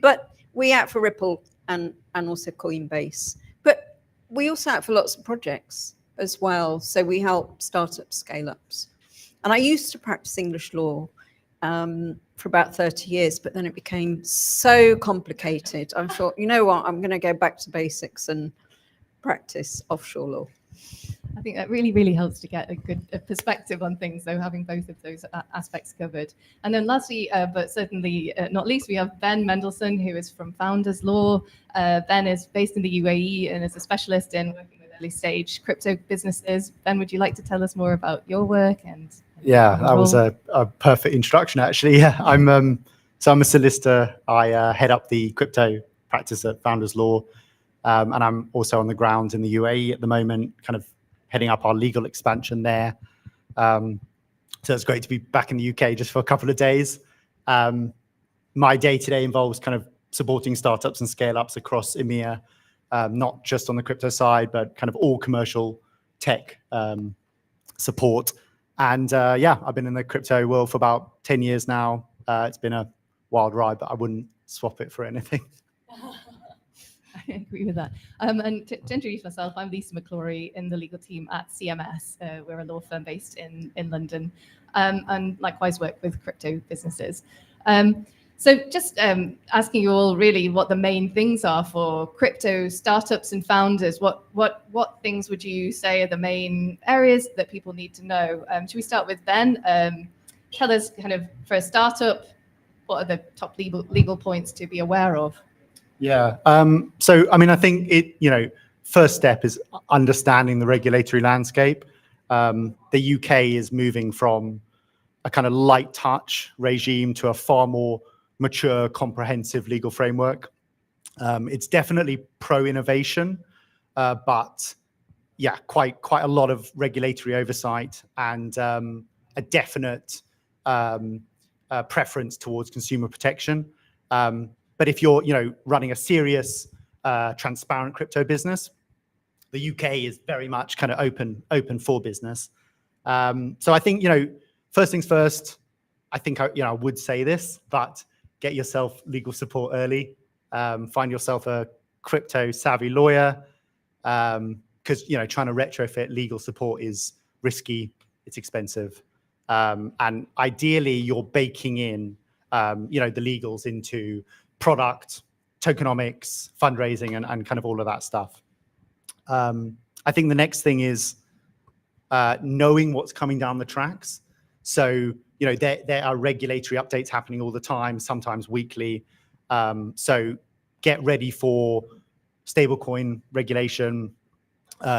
But we act for Ripple and also Coinbase. But we also act for lots of projects as well. So we help startups, scale-ups. And I used to practice English law for about 30 years, but then it became so complicated. I thought, you know what, I'm going to go back to basics and practice offshore law. I think that really, really helps to get a good perspective on things, though, having both of those aspects covered. And then lastly, but certainly not least, we have Ben Mendelsohn, who is from Founders Law. Ben is based in the UAE and is a specialist in working with early stage crypto businesses. Ben, would you like to tell us more about your work? Yeah, that was a perfect introduction, actually. Yeah, I'm a solicitor. I head up the crypto practice at Founders Law. And I'm also on the ground in the UAE at the moment, kind of heading up our legal expansion there. So it's great to be back in the UK just for a couple of days. My day-to-day involves kind of supporting startups and scale-ups across EMEA, not just on the crypto side, but kind of all commercial tech support. And yeah, I've been in the crypto world for about 10 years now. It's been a wild ride, but I wouldn't swap it for anything. I agree with that. And to introduce myself, I'm Lisa McClory in the legal team at CMS. We're a law firm based in London, and likewise work with crypto businesses. So just asking you all really what the main things are for crypto startups and founders. What things would you say are the main areas that people need to know? Should we start with Ben? Tell us kind of for a startup, what are the top legal points to be aware of? Yeah. So, I mean, I think first step is understanding the regulatory landscape. The UK is moving from a kind of light touch regime to a far more mature, comprehensive legal framework. It's definitely pro-innovation, but yeah, quite a lot of regulatory oversight and a definite preference towards consumer protection. But if you're, running a serious, transparent crypto business, the UK is very much kind of open for business. So I think, first things first. I think I would say this, but get yourself legal support early. Find yourself a crypto savvy lawyer, because trying to retrofit legal support is risky. It's expensive, and ideally you're baking in, the legals into product, tokenomics, fundraising, and kind of all of that stuff. I think the next thing is knowing what's coming down the tracks. So, there are regulatory updates happening all the time, sometimes weekly. So get ready for stablecoin regulation,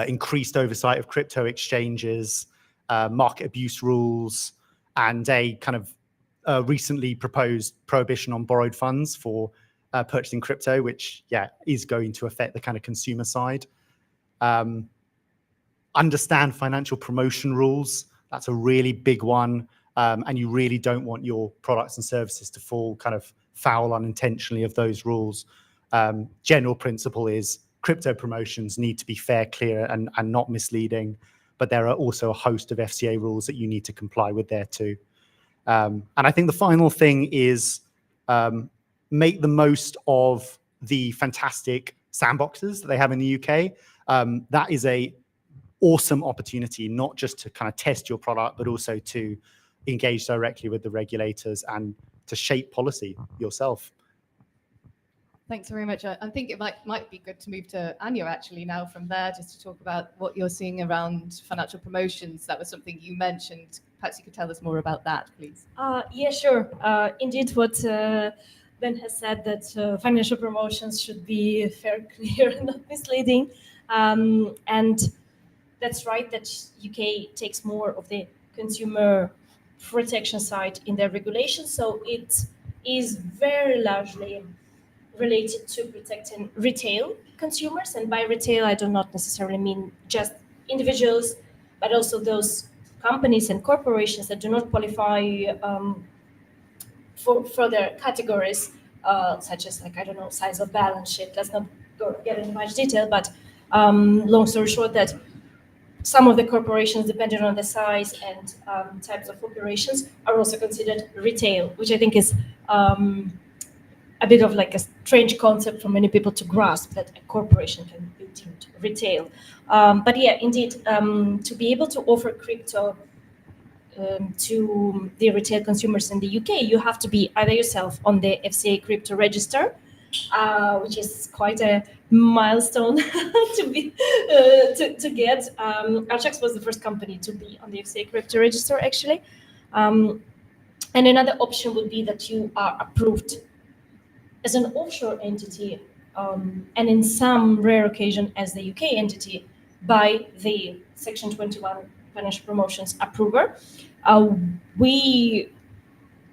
increased oversight of crypto exchanges, market abuse rules, and a kind of recently proposed prohibition on borrowed funds for purchasing crypto, which is going to affect the kind of consumer side. Understand financial promotion rules. That's a really big one, and you really don't want your products and services to fall kind of foul unintentionally of those rules. General principle is crypto promotions need to be fair, clear, and not misleading, but there are also a host of FCA rules that you need to comply with there too. And I think the final thing is make the most of the fantastic sandboxes that they have in the UK. That is a awesome opportunity, not just to kind of test your product, but also to engage directly with the regulators and to shape policy yourself. Thanks very much. I think it might be good to move to Anya actually now from there, just to talk about what you're seeing around financial promotions. That was something you mentioned. Perhaps you could tell us more about that, please. Yeah, sure. Indeed, what Ben has said, that financial promotions should be fair, clear, and not misleading. And that's right, that UK takes more of the consumer protection side in their regulation. So it is very largely related to protecting retail consumers. And by retail, I do not necessarily mean just individuals, but also those companies and corporations that do not qualify for their categories, such as, size of balance sheet. Let's not get into much detail, but long story short, that some of the corporations, depending on the size and types of operations, are also considered retail, which I think is a bit of like a strange concept for many people to grasp, that a corporation can be deemed retail. But yeah, indeed, to be able to offer crypto to the retail consumers in the UK, you have to be either yourself on the FCA crypto register, which is quite a milestone to be to get. Ajax was the first company to be on the FCA crypto register, actually. And another option would be that you are approved as an offshore entity, and in some rare occasion as the UK entity, by the Section 21 financial promotions approver. We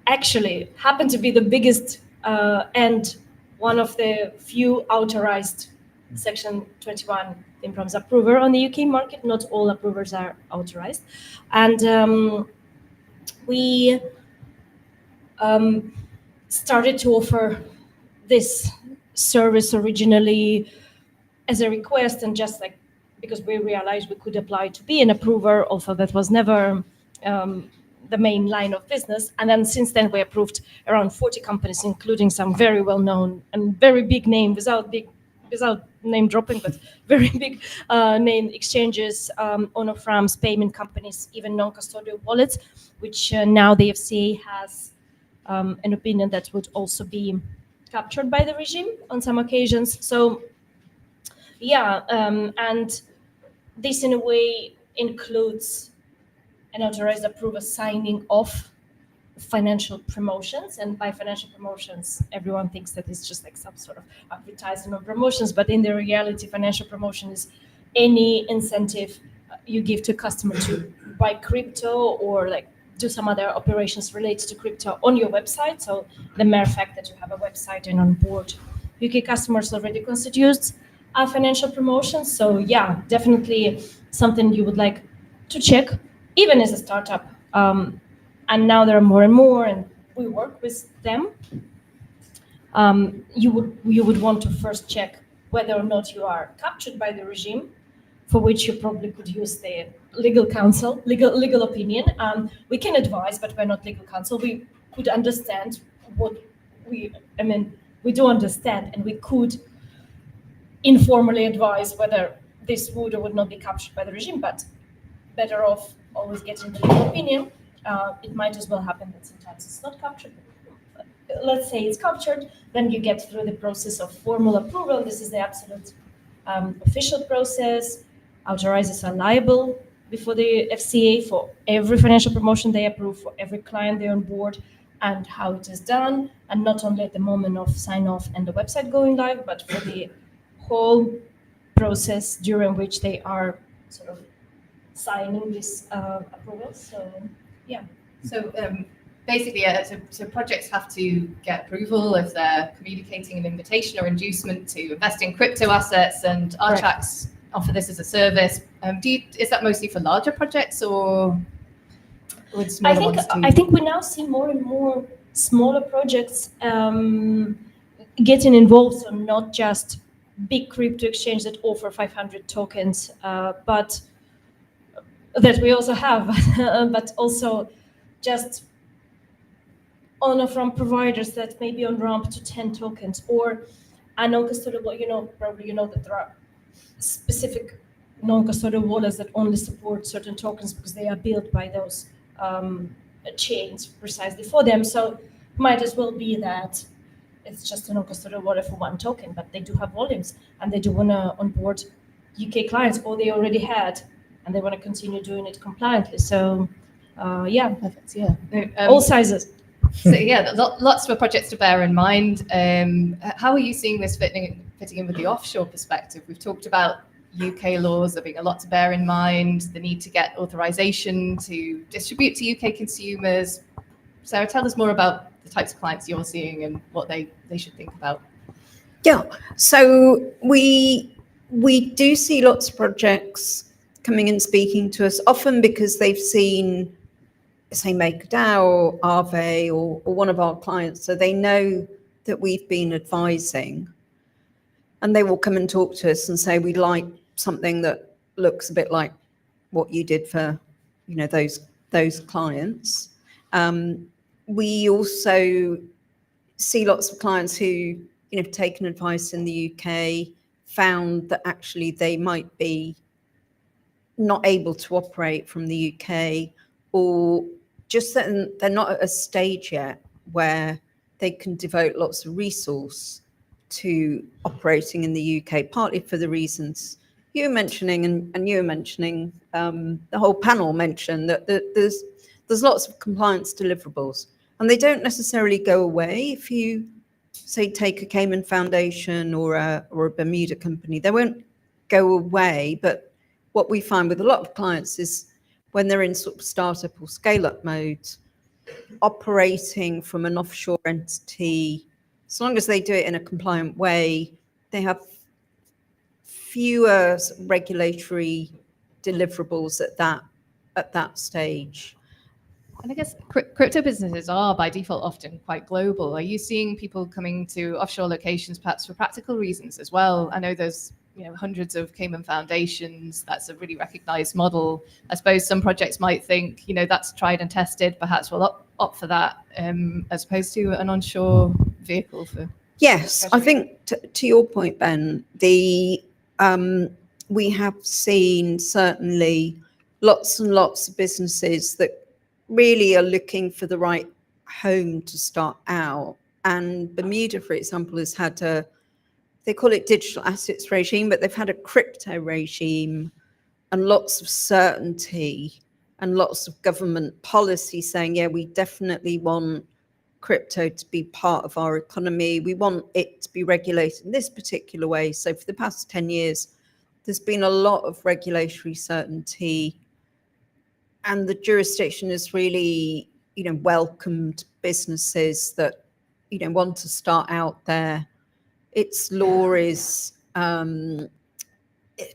actually happen to be the biggest and one of the few authorized Section 21 FinProms approver on the UK market. Not all approvers are authorized. And we started to offer this service originally as a request, and just like because we realized we could apply to be an approver, although that was never the main line of business. And then since then, we approved around 40 companies, including some very well-known and very big name, without name dropping, but very big name exchanges, on-ramps, payment companies, even non-custodial wallets, which now the FCA has an opinion that would also be captured by the regime on some occasions. So yeah, and this in a way includes an authorized approver signing off financial promotions. And by financial promotions, everyone thinks that it's just like some sort of advertising on promotions, but in the reality, financial promotion is any incentive you give to a customer to buy crypto or like do some other operations related to crypto on your website. So the mere fact that you have a website and on board UK customers already constitutes a financial promotion. So yeah, definitely something you would like to check, even as a startup. And now there are more and more, and we work with them. You would want to first check whether or not you are captured by the regime, for which you probably could use the legal counsel, legal opinion. We can advise, but we're not legal counsel. We could understand we do understand, and we could informally advise whether this would or would not be captured by the regime, but better off always getting the legal opinion. It might as well happen that sometimes it's not captured. Let's say it's captured, then you get through the process of formal approval. This is the absolute official process. Authorizers are liable before the FCA for every financial promotion they approve, for every client they onboard, and how it is done, and not only at the moment of sign off and the website going live, but for the whole process during which they are sort of signing this approval. So yeah. So basically, so projects have to get approval if they're communicating an invitation or inducement to invest in crypto assets, and Archax offer this as a service. Is that mostly for larger projects or with smaller ones too? I think we now see more and more smaller projects getting involved, so not just big crypto exchange that offer 500 tokens, but that we also have, but also just from providers that may be on ramp to 10 tokens, or a non-custodial, probably you know that there are specific non-custodial wallets that only support certain tokens because they are built by those chains precisely for them. So might as well be that it's just a non-custodial wallet for one token, but they do have volumes and they do want to onboard UK clients, or they already had, and they want to continue doing it compliantly. So yeah, perfect. Yeah, all sizes. So yeah, lots of projects to bear in mind. How are you seeing this fitting in with the offshore perspective? We've talked about UK laws, there being a lot to bear in mind, the need to get authorization to distribute to UK consumers. Sarah, tell us more about the types of clients you're seeing and what they should think about. Yeah, so we do see lots of projects coming and speaking to us, often because they've seen, say, MakerDAO or Aave or one of our clients, so they know that we've been advising, and they will come and talk to us and say, we'd like something that looks a bit like what you did for, those clients. We also see lots of clients who, have taken advice in the UK, found that actually they might be not able to operate from the UK, or just that they're not at a stage yet where they can devote lots of resource to operating in the UK, partly for the reasons you were mentioning, and you were mentioning, the whole panel mentioned that there's lots of compliance deliverables, and they don't necessarily go away if you, say, take a Cayman Foundation or a Bermuda company. They won't go away, but what we find with a lot of clients is when they're in sort of startup or scale-up mode, operating from an offshore entity, as long as they do it in a compliant way, they have fewer regulatory deliverables at that stage. And I guess crypto businesses are by default often quite global. Are you seeing people coming to offshore locations perhaps for practical reasons as well? I know there's hundreds of Cayman foundations. That's a really recognized model. I suppose some projects might think, that's tried and tested. Perhaps we'll opt for that as opposed to an onshore vehicle for. Yes, I think to your point, Ben, we have seen certainly lots and lots of businesses that really are looking for the right home to start out. And Bermuda, for example, has had they call it digital assets regime, but they've had a crypto regime and lots of certainty and lots of government policy saying, yeah, we definitely want crypto to be part of our economy. We want it to be regulated in this particular way. So for the past 10 years, there's been a lot of regulatory certainty, and the jurisdiction has really, welcomed businesses that, want to start out there. Its law is, to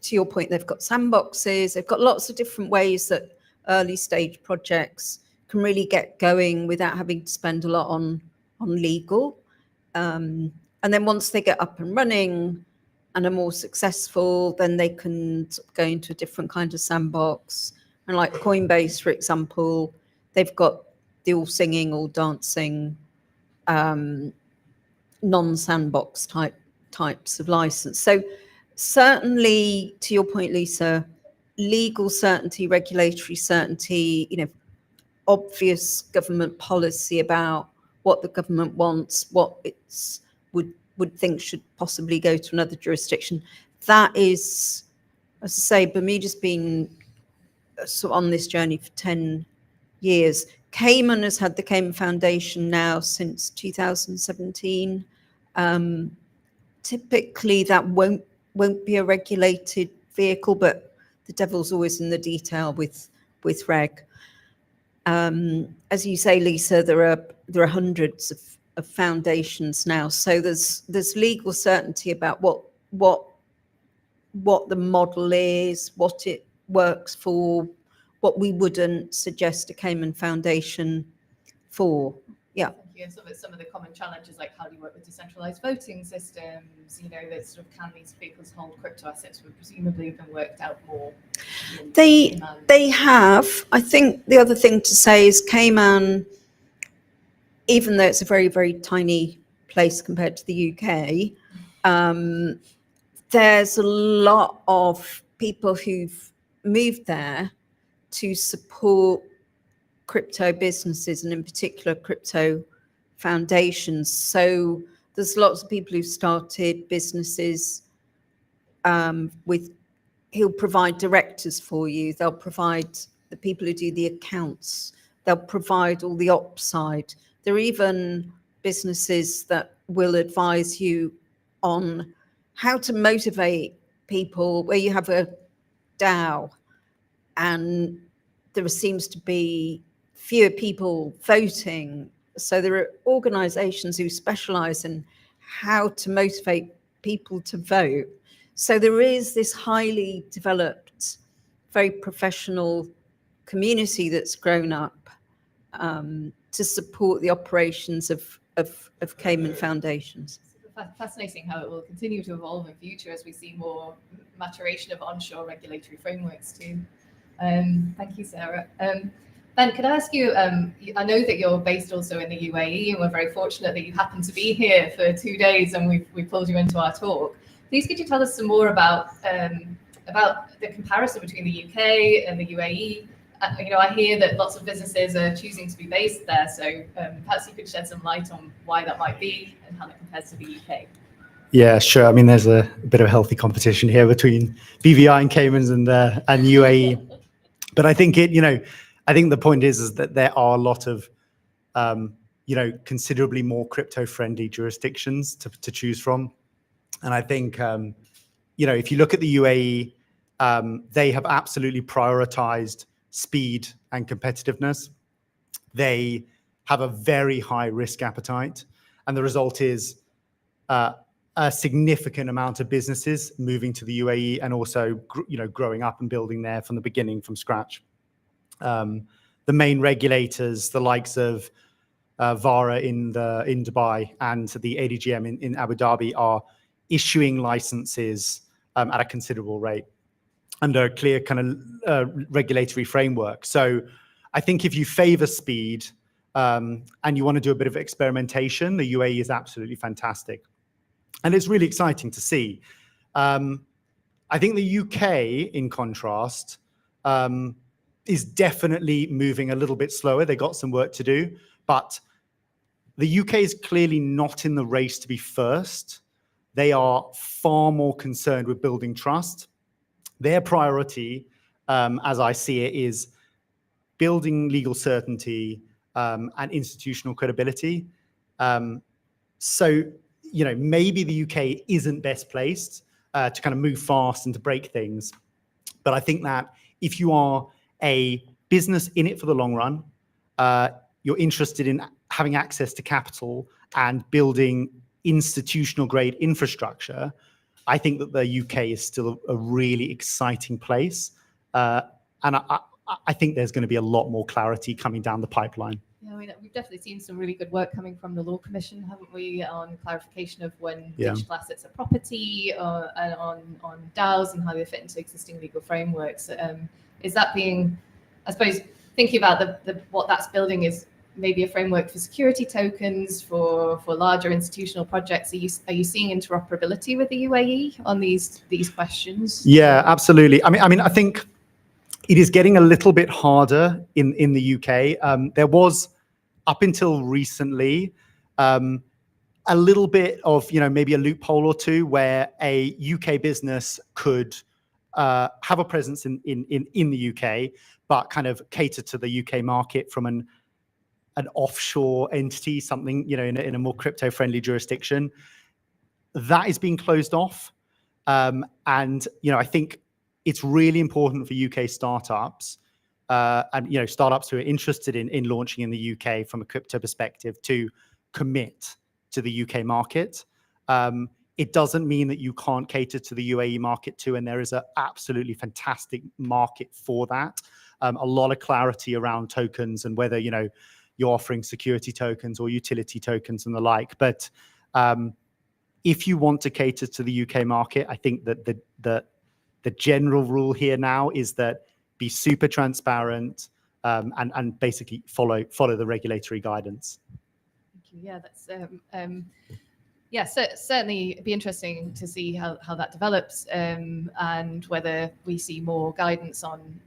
your point, they've got sandboxes, they've got lots of different ways that early stage projects can really get going without having to spend a lot on legal. And then once they get up and running and are more successful, then they can sort of go into a different kind of sandbox. And like Coinbase, for example, they've got the all singing, all dancing, non-sandbox types of license. So certainly, to your point, Lisa, legal certainty, regulatory certainty, obvious government policy about what the government wants, what it's would think should possibly go to another jurisdiction. That is, as I say, Bermuda's been sort of on this journey for 10 years. Cayman has had the Cayman Foundation now since 2017. Typically, that won't be a regulated vehicle, but the devil's always in the detail with reg. As you say, Lisa, there are hundreds of foundations now, so there's legal certainty about what the model is, what it works for, what we wouldn't suggest a Cayman Foundation for. Yeah. And some of the common challenges, like how do you work with decentralized voting systems, that sort of can these vehicles hold crypto assets, would presumably have been worked out more. They have. I think the other thing to say is Cayman, even though it's a very, very tiny place compared to the UK, there's a lot of people who've moved there to support crypto businesses, and in particular crypto foundations. So there's lots of people who've started businesses who'll provide directors for you. They'll provide the people who do the accounts. They'll provide all the ops side. There are even businesses that will advise you on how to motivate people, where you have a DAO and there seems to be fewer people voting. So there are organizations who specialize in how to motivate people to vote. So there is this highly developed, very professional community that's grown up to support the operations of Cayman foundations. Fascinating how it will continue to evolve in future as we see more maturation of onshore regulatory frameworks too. Thank you, Sarah. Ben, could I ask you, I know that you're based also in the UAE, and we're very fortunate that you happen to be here for 2 days and we've pulled you into our talk. Please could you tell us some more about the comparison between the UK and the UAE? I hear that lots of businesses are choosing to be based there, so perhaps you could shed some light on why that might be and how that compares to the UK. Yeah, sure. I mean, there's a bit of a healthy competition here between BVI and Caymans and UAE, but I think I think the point is that there are a lot of considerably more crypto-friendly jurisdictions to choose from, and I think if you look at the UAE, they have absolutely prioritized speed and competitiveness. They have a very high risk appetite, and the result is a significant amount of businesses moving to the UAE and also growing up and building there from the beginning, from scratch. The main regulators, the likes of VARA in Dubai and the ADGM in Abu Dhabi, are issuing licenses at a considerable rate under a clear kind of regulatory framework. So I think if you favor speed and you want to do a bit of experimentation, the UAE is absolutely fantastic. And it's really exciting to see. I think the UK, in contrast, is definitely moving a little bit slower. They got some work to do, but the UK is clearly not in the race to be first. They are far more concerned with building trust. Their priority, as I see it, is building legal certainty and institutional credibility. So, maybe the UK isn't best placed to kind of move fast and to break things. But I think that if you are a business in it for the long run, you're interested in having access to capital and building institutional grade infrastructure, I think that the UK is still a really exciting place. And I think there's going to be a lot more clarity coming down the pipeline. Yeah, I mean, we've definitely seen some really good work coming from the Law Commission, haven't we, on clarification of when digital assets are property, and on DAOs and how they fit into existing legal frameworks. Is that being, I suppose, thinking about what that's building is maybe a framework for security tokens for larger institutional projects? Are you seeing interoperability with the UAE on these questions? Yeah, absolutely. I mean, I think it is getting a little bit harder in the UK. There was, up until recently, a little bit of maybe a loophole or two where a UK business could have a presence in the UK, but kind of cater to the UK market from an offshore entity, something in a more crypto-friendly jurisdiction. That is being closed off, and I think it's really important for UK startups and startups who are interested in launching in the UK from a crypto perspective to commit to the UK market. It doesn't mean that you can't cater to the UAE market too, and there is an absolutely fantastic market for that. A lot of clarity around tokens and whether you're offering security tokens or utility tokens and the like. But if you want to cater to the UK market, I think that the general rule here now is that be super transparent and basically follow the regulatory guidance. Thank you. Yeah, that's certainly it'd be interesting to see how that develops, and whether we see more guidance on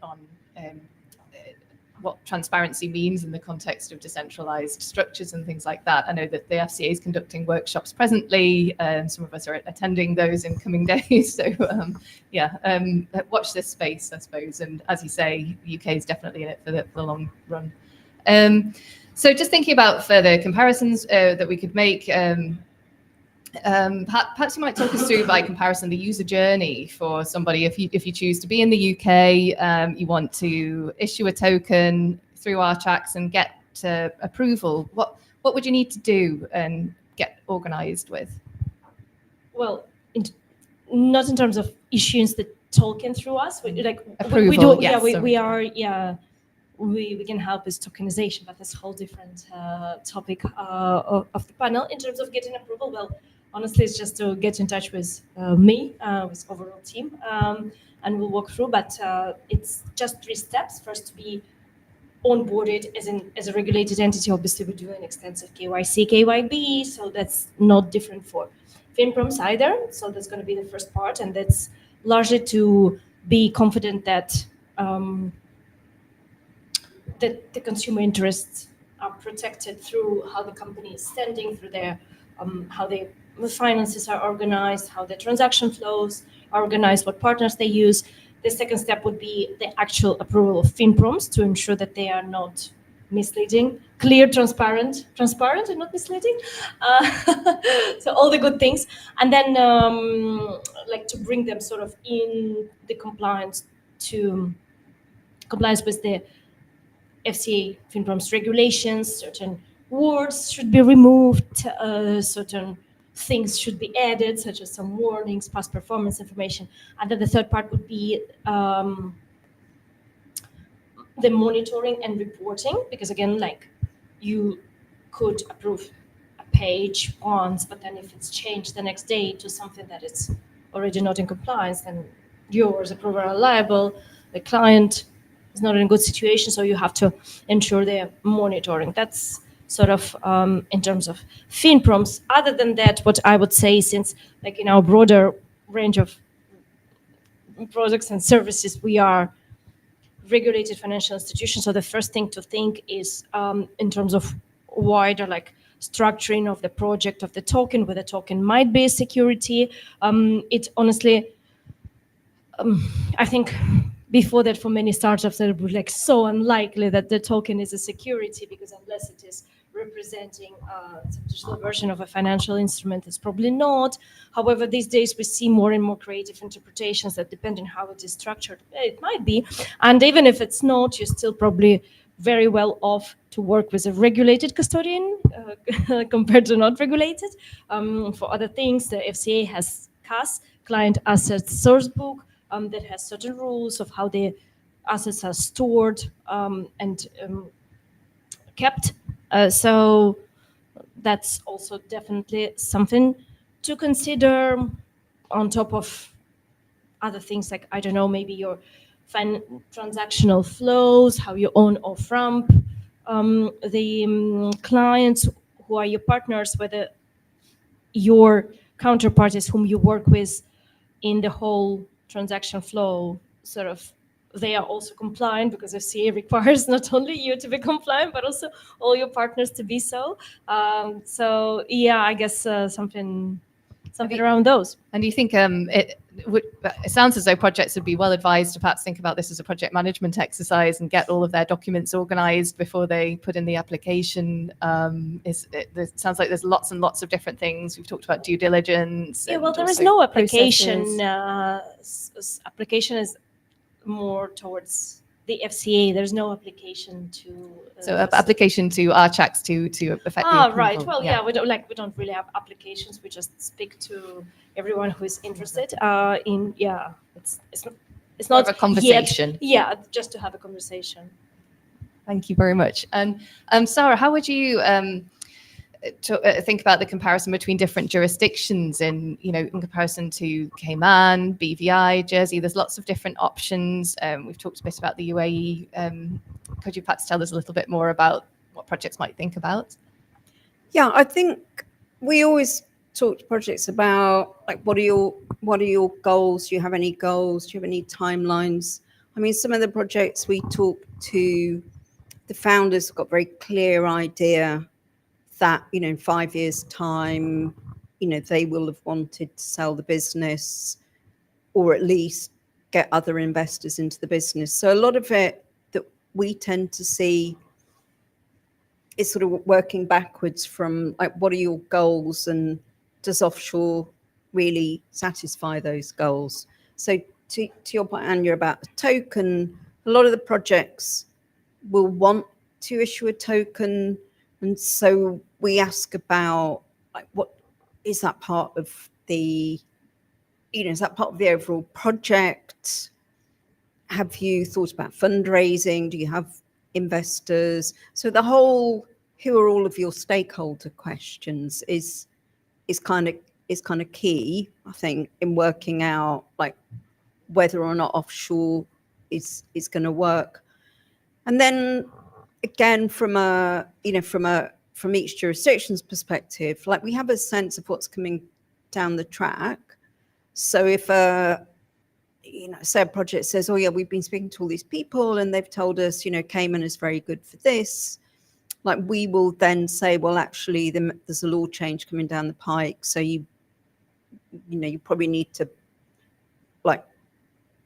what transparency means in the context of decentralized structures and things like that. I know that the FCA is conducting workshops presently, and some of us are attending those in coming days. So watch this space, I suppose. And as you say, the UK is definitely in it for the long run. So just thinking about further comparisons that we could make, perhaps you might talk us through, by comparison, the user journey for somebody. If you choose to be in the UK, you want to issue a token through our tracks and get approval. What would you need to do and get organized with? Well, not in terms of issuing the token through us. Approval. We can help with tokenization, but that's a whole different topic of the panel. In terms of getting approval, well, honestly, it's just to get in touch with me, with overall team, and we'll walk through. But it's just 3 steps. First, to be onboarded as a regulated entity. Obviously, we're doing extensive KYC, KYB, so that's not different for FinProms either. So that's going to be the first part, and that's largely to be confident that that the consumer interests are protected through how the company is standing, through their how the finances are organized, how the transaction flows are organized, what partners they use. The second step would be the actual approval of FinProms to ensure that they are not misleading, clear, transparent and not misleading. So all the good things, and then like to bring them sort of in the compliance with the FCA FinProms regulations. Certain words should be removed, certain things should be added, such as some warnings, past performance information. And then the third part would be the monitoring and reporting, because again, like you could approve a page once, but then if it's changed the next day to something that is already not in compliance, then you as approver are liable. The client is not in a good situation, so you have to ensure they're monitoring. That's sort of in terms of FinProms. Other than that, what I would say, since like in our broader range of products and services, we are regulated financial institutions. So the first thing to think is in terms of wider like structuring of the project of the token, where the token might be a security. It honestly, I think before that, for many startups, it would be like so unlikely that the token is a security, because unless it is representing a digital version of a financial instrument, it's probably not. However, these days we see more and more creative interpretations that depend on how it is structured, it might be. And even if it's not, you're still probably very well off to work with a regulated custodian compared to not regulated. For other things, the FCA has CAS, Client Assets Source Book, that has certain rules of how the assets are stored and kept. So that's also definitely something to consider, on top of other things like, I don't know, maybe your transactional flows, how you own off-ramp, the clients who are your partners, whether your counterparties whom you work with in the whole transaction flow, sort of, they are also compliant, because FCA requires not only you to be compliant, but also all your partners to be so. So yeah, I guess something around those. And do you think it sounds as though projects would be well advised to perhaps think about this as a project management exercise and get all of their documents organized before they put in the application? It sounds like there's lots and lots of different things. We've talked about due diligence. Yeah, well, there is no application. Application is more towards the FCA. There's no application to. So application to Archax to affect. Right. Well, yeah, we don't really have applications. We just speak to everyone who is interested. It's not a conversation. Yeah, just to have a conversation. Thank you very much. And Sarah, how would you think about the comparison between different jurisdictions in comparison to Cayman, BVI, Jersey? There's lots of different options. We've talked a bit about the UAE. Could you perhaps tell us a little bit more about what projects might think about? Yeah, I think we always talk to projects about like what are your goals? Do you have any goals? Do you have any timelines? I mean, some of the projects we talk to, the founders have got very clear idea that, in 5 years' time, they will have wanted to sell the business or at least get other investors into the business. So a lot of it that we tend to see is sort of working backwards from like, what are your goals, and does offshore really satisfy those goals? So to your point, Anya, about the token, a lot of the projects will want to issue a token. And so we ask about like, what is that part of the, is that part of the overall project? Have you thought about fundraising? Do you have investors? So the whole, who are all of your stakeholder questions is kind of key, I think, in working out like whether or not offshore is going to work. And then again, from from each jurisdiction's perspective, like we have a sense of what's coming down the track. So if say a project says, oh yeah, we've been speaking to all these people and they've told us, Cayman is very good for this. Like we will then say, well, actually there's a law change coming down the pike. So you probably need to like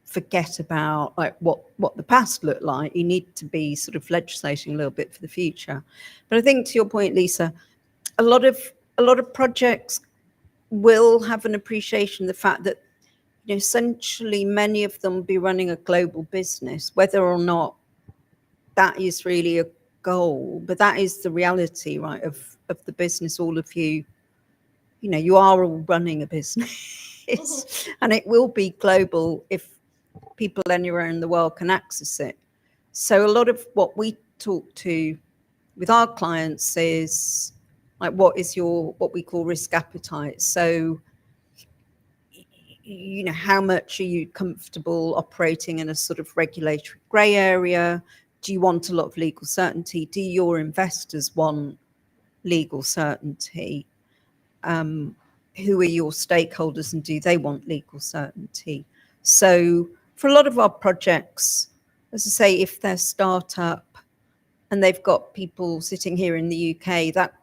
forget about like what the past looked like. You need to be sort of legislating a little bit for the future. But I think to your point, Lisa, a lot of projects will have an appreciation of the fact that essentially many of them will be running a global business, whether or not that is really a goal, but that is the reality, right, of the business. All of you, you are all running a business and it will be global if people anywhere in the world can access it. So a lot of what we talk to with our clients is like, what is what we call risk appetite? So, how much are you comfortable operating in a sort of regulatory gray area? Do you want a lot of legal certainty? Do your investors want legal certainty? Who are your stakeholders and do they want legal certainty? So for a lot of our projects, as I say, if they're startup and they've got people sitting here in the UK, that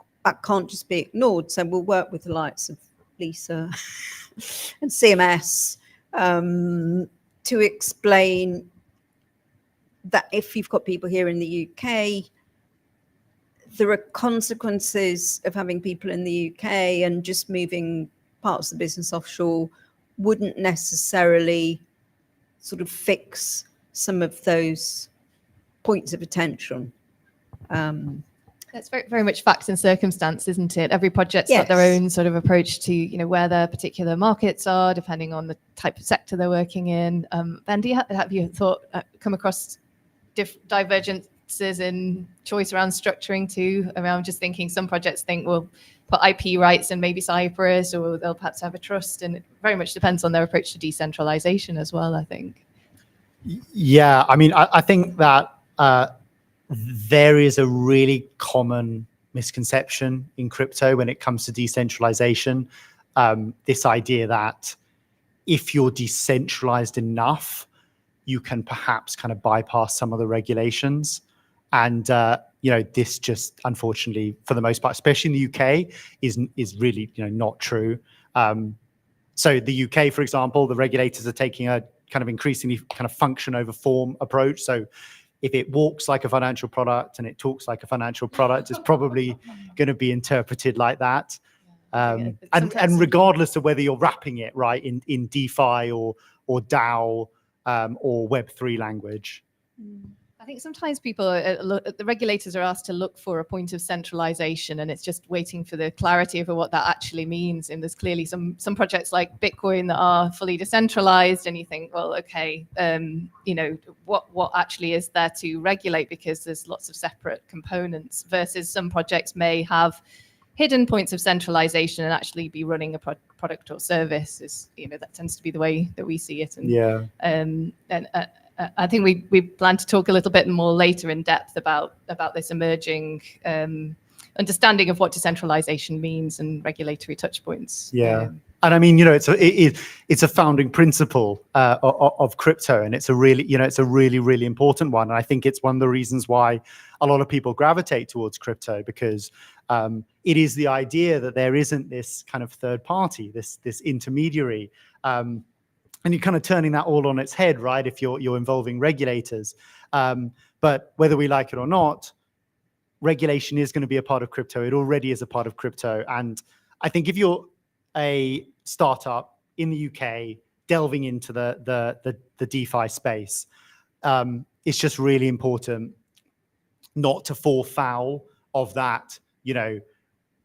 can't just be ignored. So we'll work with the likes of Lisa and CMS to explain that if you've got people here in the UK, there are consequences of having people in the UK, and just moving parts of the business offshore wouldn't necessarily sort of fix some of those points of attention. That's very, very much facts and circumstance, isn't it? Every project's got their own sort of approach to, where their particular markets are, depending on the type of sector they're working in. Ben, have you come across divergences in choice around structuring too? Around just thinking some projects think we'll put IP rights in maybe Cyprus, or they'll perhaps have a trust, and it very much depends on their approach to decentralization as well, I think. Yeah, I mean, I think that there is a really common misconception in crypto when it comes to decentralization. This idea that if you're decentralized enough, you can perhaps kind of bypass some of the regulations. And, this just, unfortunately, for the most part, especially in the UK, is really, not true. So the UK, for example, the regulators are taking a kind of increasingly kind of function over form approach. So if it walks like a financial product and it talks like a financial product, it's probably going to be interpreted like that. And regardless of whether you're wrapping it right in DeFi or DAO or Web3 language. I think sometimes the regulators are asked to look for a point of centralization, and it's just waiting for the clarity over what that actually means. And there's clearly some projects like Bitcoin that are fully decentralized, and you think, well, okay, what actually is there to regulate, because there's lots of separate components, versus some projects may have hidden points of centralization and actually be running a product or service. That tends to be the way that we see it. And I think we plan to talk a little bit more later in depth about this emerging understanding of what decentralization means and regulatory touch points. Yeah. And I mean, it's a founding principle of crypto, and it's a really, really important one. And I think it's one of the reasons why a lot of people gravitate towards crypto, because it is the idea that there isn't this kind of third party, this intermediary. And you're kind of turning that all on its head, right? If you're involving regulators. But whether we like it or not, regulation is going to be a part of crypto. It already is a part of crypto. And I think if you're a startup in the UK delving into the DeFi space, it's just really important not to fall foul of that,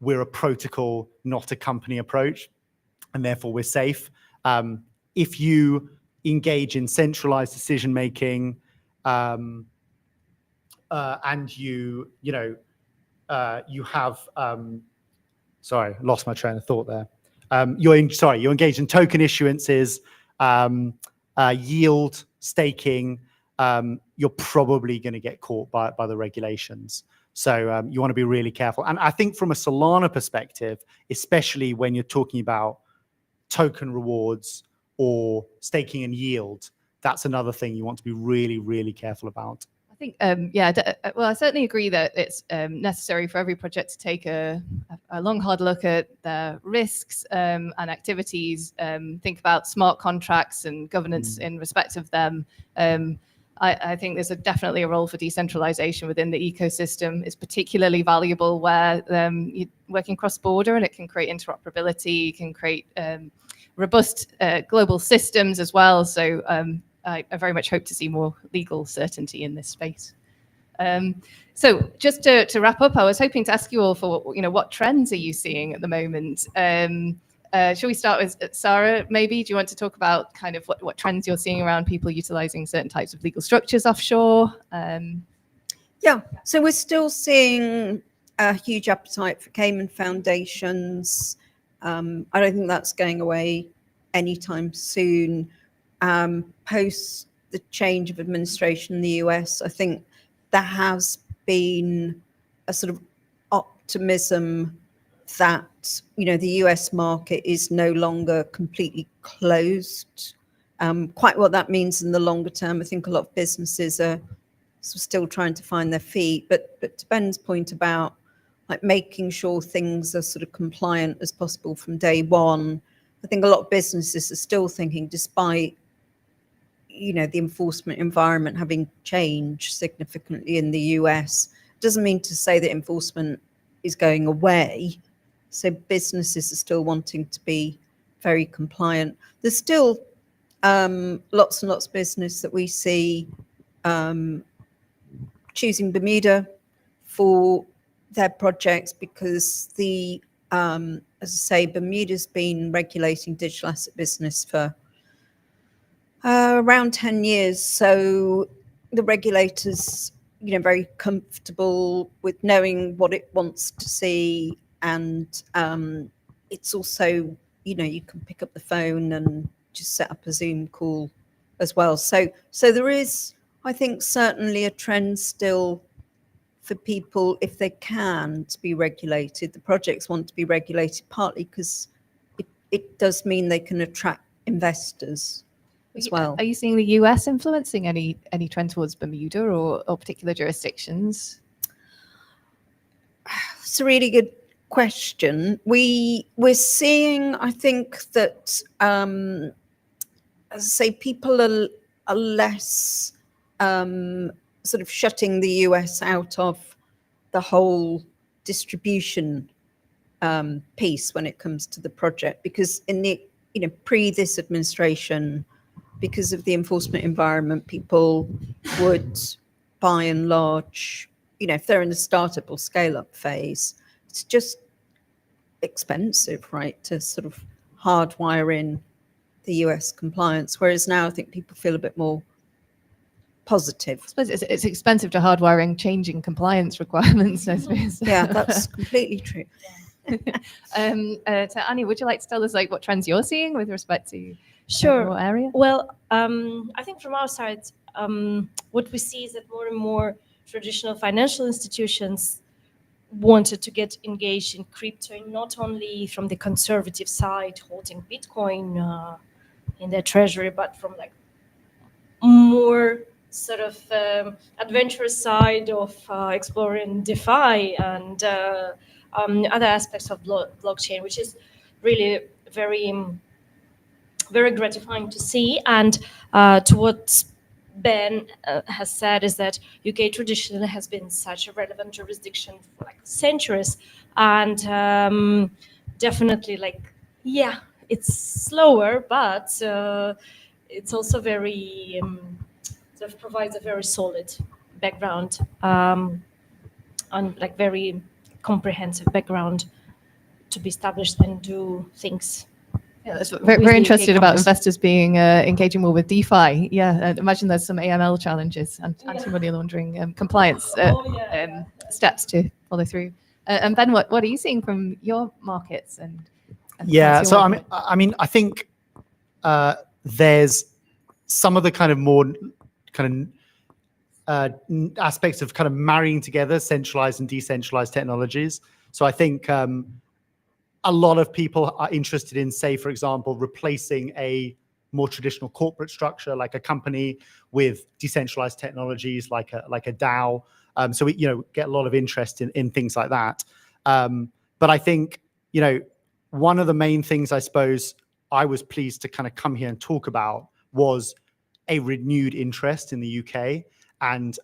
we're a protocol, not a company approach, and therefore we're safe. If you engage in centralized decision making, and you have, sorry, I lost my train of thought there. You engage in token issuances, yield staking, you're probably going to get caught by the regulations. So you want to be really careful. And I think from a Solana perspective, especially when you're talking about token rewards or staking and yield, that's another thing you want to be really, really careful about. I think, well, I certainly agree that it's necessary for every project to take a long, hard look at their risks and activities, think about smart contracts and governance in respect of them. I think there's definitely a role for decentralization within the ecosystem. It's particularly valuable where you're working cross-border, and it can create interoperability, can create robust global systems as well. So I very much hope to see more legal certainty in this space. So just to wrap up, I was hoping to ask you all for what trends are you seeing at the moment? Shall we start with Sarah, maybe? Do you want to talk about kind of what trends you're seeing around people utilizing certain types of legal structures offshore? Yeah, so we're still seeing a huge appetite for Cayman foundations. I don't think that's going away anytime soon. Post the change of administration in the US, I think there has been a sort of optimism that the US market is no longer completely closed. Quite what that means in the longer term, I think a lot of businesses are still trying to find their feet. But to Ben's point about like making sure things are sort of compliant as possible from day one, I think a lot of businesses are still thinking, despite the enforcement environment having changed significantly in the US, doesn't mean to say that enforcement is going away. So businesses are still wanting to be very compliant. There's still lots and lots of business that we see choosing Bermuda for their projects because as I say, Bermuda's been regulating digital asset business for around 10 years. So the regulators, very comfortable with knowing what it wants to see. And it's also, you can pick up the phone and just set up a Zoom call as well. So there is, I think, certainly a trend still for people, if they can, to be regulated. The projects want to be regulated partly because it does mean they can attract investors as well. Are you seeing the US influencing any trend towards Bermuda or particular jurisdictions? It's a really good question. We're seeing, I think, that as I say, people are less sort of shutting the US out of the whole distribution piece when it comes to the project, because in the pre this administration, because of the enforcement environment, people would by and large, if they're in the startup or scale up phase, it's just expensive, right, to sort of hardwire in the US compliance. Whereas now I think people feel a bit more positive. I suppose it's expensive to hardwire in changing compliance requirements, I suppose. Yeah, that's completely true. So Annie, would you like to tell us what trends you're seeing with respect to your area? Well, I think from our side, what we see is that more and more traditional financial institutions wanted to get engaged in crypto, not only from the conservative side, holding Bitcoin in their treasury, but from more sort of adventurous side of exploring DeFi and other aspects of blockchain, which is really very, very gratifying to see. And to what Ben has said is that UK traditionally has been such a relevant jurisdiction for centuries, and definitely it's slower, but it's also very sort of provides a very solid background and very comprehensive background to be established and do things. Yeah, that's very interested about investors being engaging more with DeFi. Yeah, I imagine there's some AML challenges and anti-money laundering compliance steps to follow through. And Ben, what are you seeing from your markets? Yeah, so I mean, I think there's some of the kind of more kind of aspects of kind of marrying together centralized and decentralized technologies. So I think a lot of people are interested in, say, for example, replacing a more traditional corporate structure like a company with decentralized technologies like a DAO. So we get a lot of interest in things like that. But I think one of the main things I suppose I was pleased to kind of come here and talk about was a renewed interest in the UK, and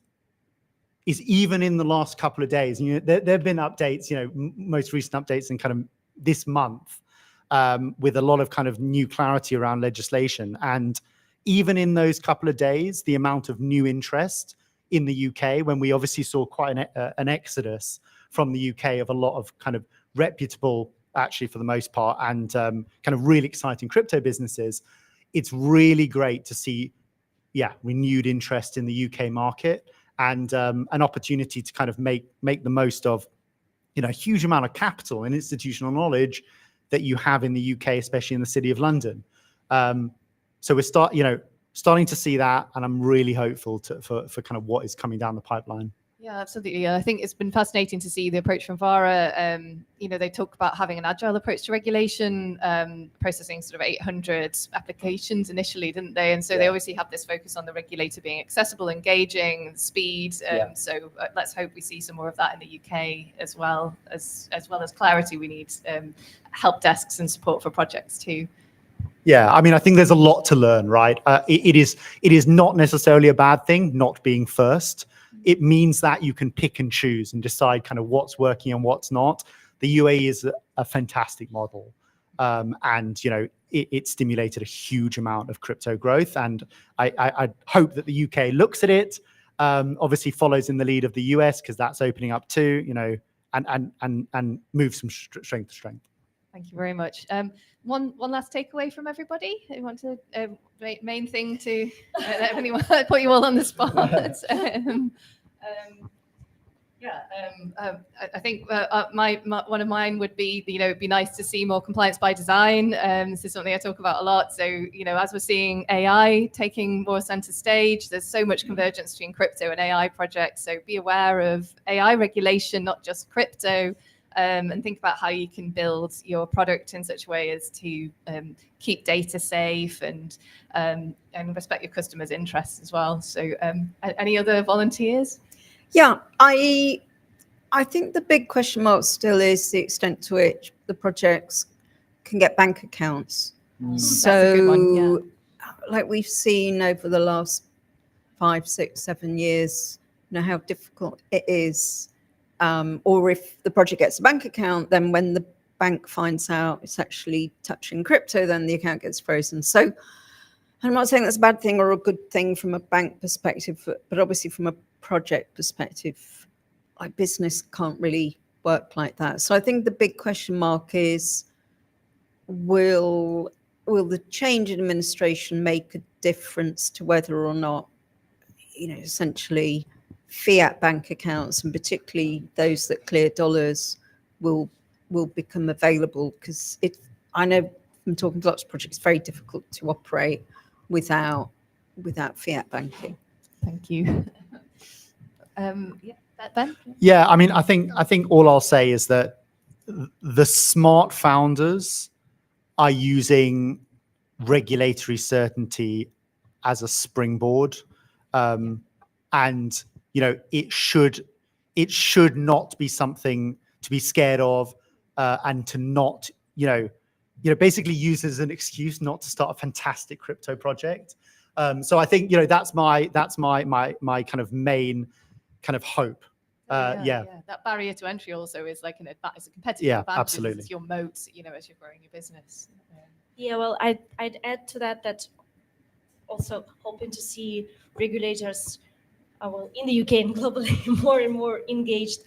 is even in the last couple of days. There have been updates, most recent updates in kind of this month, with a lot of kind of new clarity around legislation. And even in those couple of days, the amount of new interest in the UK, when we obviously saw quite an exodus from the UK of a lot of kind of reputable, actually for the most part, and kind of really exciting crypto businesses, it's really great to see, renewed interest in the UK market, and an opportunity to kind of make the most of, a huge amount of capital and institutional knowledge that you have in the UK, especially in the City of London. So we're starting to see that, and I'm really hopeful for kind of what is coming down the pipeline. Yeah, absolutely. I think it's been fascinating to see the approach from Vara. They talk about having an agile approach to regulation, processing sort of 800 applications initially, didn't they? And so they obviously have this focus on the regulator being accessible, engaging, speed. So let's hope we see some more of that in the UK as well as clarity. We need help desks and support for projects too. Yeah, I mean, I think there's a lot to learn, right? It is not necessarily a bad thing not being first. It means that you can pick and choose and decide kind of what's working and what's not. The UAE is a fantastic model. And, it stimulated a huge amount of crypto growth. And I hope that the UK looks at it, obviously follows in the lead of the US, because that's opening up too, and moves from strength to strength. Thank you very much. One last takeaway from everybody. You want to main thing to anyone put you all on the spot. I think one of mine would be, it'd be nice to see more compliance by design. This is something I talk about a lot. So, as we're seeing AI taking more center stage, there's so much convergence between crypto and AI projects. So be aware of AI regulation, not just crypto. And think about how you can build your product in such a way as to keep data safe and respect your customers' interests as well. So, any other volunteers? Yeah, I think the big question mark still is the extent to which the projects can get bank accounts. So, That's a good one, like we've seen over the last 5, 6, 7 years, how difficult it is. Or if the project gets a bank account, then when the bank finds out it's actually touching crypto, then the account gets frozen. So I'm not saying that's a bad thing or a good thing from a bank perspective, but obviously from a project perspective, like business can't really work like that. So I think the big question mark is, will the change in administration make a difference to whether or not, essentially fiat bank accounts, and particularly those that clear dollars, will become available? Because I know from talking to lots of projects, it's very difficult to operate without fiat banking. Thank you. Ben? Yeah, I mean, I think all I'll say is that the smart founders are using regulatory certainty as a springboard, and it should not be something to be scared of, and to not basically use as an excuse not to start a fantastic crypto project. So I think that's my kind of main kind of hope. That barrier to entry also is like it's a competitive advantage. Absolutely. It's your moat, as you're growing your business. Yeah, well, I'd add to that also hoping to see regulators, in the UK and globally, more and more engaged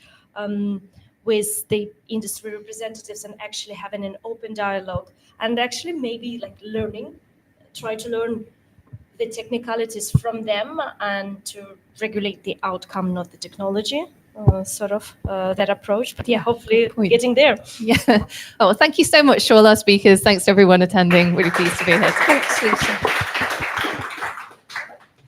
with the industry representatives and actually having an open dialogue, and actually maybe try to learn the technicalities from them and to regulate the outcome, not the technology. That approach. But yeah, hopefully getting there. Yeah. Oh, well, thank you so much to all our speakers. Thanks to everyone attending. Really pleased to be here. Thanks, Lisa.